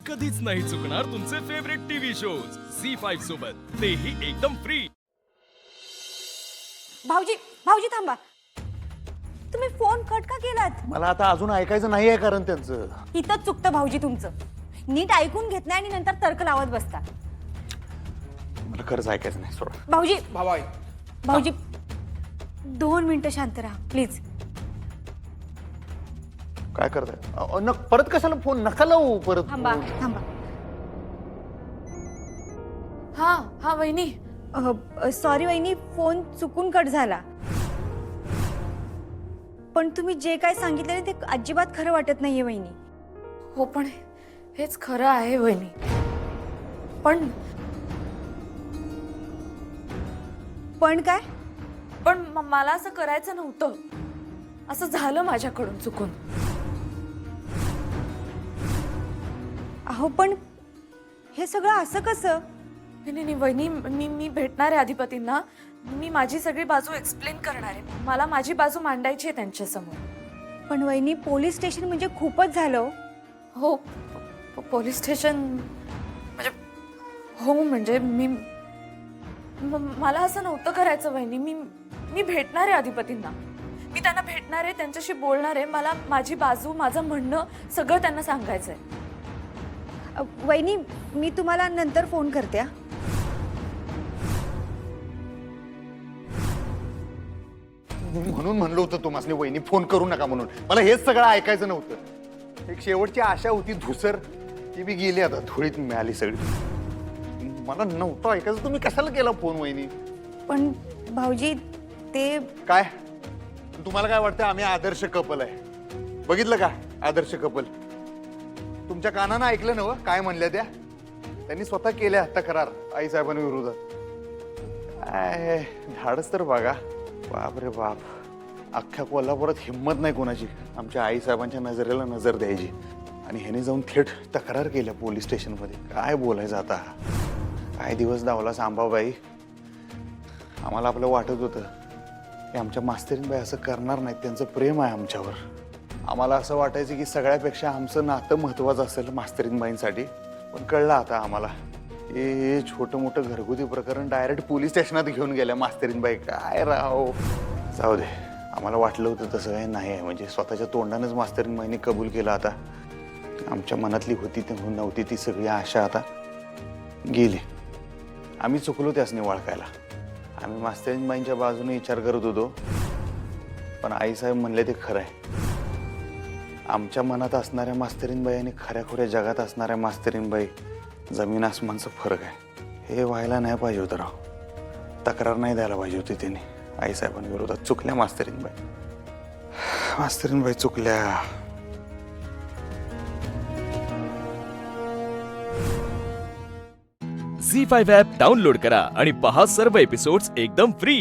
कधीच नाही चुकणार तुमचे फेवरेट टीव्ही शोज झी5 सोबत, तेही एकदम फ्री। भाऊजी भाऊजी थांबा, तुम्ही फोन कट का केलात? मला आता अजून ऐकायचं नाही आहे कारण त्यांचं इथंच चुकतं भाऊजी तुमचं। नीट ऐकून घेत नाही आणि नंतर तर्क लावत बसता। मला खरंच ऐकायचं नाही सोड भाऊजी भावाई भाऊजी 2 मिनिटं शांत राहा प्लीज। काय करताय परत कशाला फोन नका लावू परत थांबा थांबा। हा हा वहिनी, सॉरी वहिनी, फोन चुकून कट झाला। पण तुम्ही जे काय सांगितले ते अजिबात खरं वाटत नाहीये वहिनी। हो पण हेच खरं आहे वहिनी। पण काय? पण मला असं करायचं नव्हतं, असं झालं माझ्याकडून चुकून। अहो पण हे सगळं असं कसं? नाही वहिनी, मी भेटणार आहे अधिपतींना, मी माझी सगळी बाजू एक्सप्लेन करणार आहे, मला माझी बाजू मांडायची आहे त्यांच्या समोर। पण वहिनी पोलीस स्टेशन म्हणजे खूपच झालं हो, पोलीस स्टेशन म्हणजे हो म्हणजे मला असं नव्हतं करायचं वहिनी। मी भेटणार आहे अधिपतींना, मी त्यांना भेटणार आहे, त्यांच्याशी बोलणार आहे, मला माझी बाजू, माझं म्हणणं सगळं त्यांना सांगायचं आहे। वहिनी मी तुम्हाला नंतर फोन करते। म्हणून म्हणलं होतं तुम्हाला वहिनी फोन करू नका म्हणून, मला हेच सगळं ऐकायचं नव्हतं। एक शेवटची आशा होती धुसर, ती बी गेली, आता धुळीत मिळाली सगळी। मला नव्हतं ऐकायचं, तुम्ही कशाला केला फोन वहिनी? पण भाऊजी ते काय तुम्हाला काय वाटतं आम्ही आदर्श कपल आहे? बघितलं का आदर्श कपल? तुमच्या कानानं ऐकलं नव काय म्हणल्या त्या? त्यांनी स्वतः केल्या तक्रार आईसाहेबांविरोधात। काय धाडस तर बघा, बाप रे बाप, अख्ख्या कोल्हापुरात हिंमत नाही कोणाची आमच्या आईसाहेबांच्या नजरेला नजर द्यायची, आणि ह्याने जाऊन थेट तक्रार केल्या पोलीस स्टेशनमध्ये। काय बोलायचं आता? काय दिवस दावला सांभाबाई। आम्हाला आपलं वाटत होतं की आमच्या मास्तरीनबाई असं करणार नाहीत, त्यांचं प्रेम आहे आमच्यावर। आम्हाला असं वाटायचं की सगळ्यापेक्षा आमचं नातं महत्त्वाचं असेल मास्तरीनबाईंसाठी, पण कळलं आता आम्हाला हे छोटं मोठं घरगुती प्रकरण डायरेक्ट पोलीस स्टेशनात घेऊन गेल्या मास्तरीनबाई। काय राव, जाऊ दे, आम्हाला वाटलं होतं तसं काही नाही आहे, म्हणजे स्वतःच्या तोंडानेच मास्तरीनबाईंनी कबूल केलं। आता आमच्या मनातली होती ते नव्हती ती सगळी आशा आता गेली। आम्ही चुकलो त्यासनी ओळखायला, आम्ही मास्तरीनबाईंच्या बाजूने विचार करत होतो, पण आईसाहेब म्हणले ते खरं आहे। आमच्या मनात असणाऱ्या मास्तरीनबाई आणि खऱ्याखुऱ्या जगात असणाऱ्या मास्तरीनबाई जमीन आसमानचा फरक आहे। हे व्हायला नाही पाहिजे होतं राव, तक्रार नाही द्यायला पाहिजे होती त्यांनी आईसाहेबांविरोधात। चुकल्या मास्तरीनबाई, मास्तरीनबाई चुकल्या। झी5 ॲप डाउनलोड करा आणि पहा सर्व एपिसोड्स एकदम फ्री।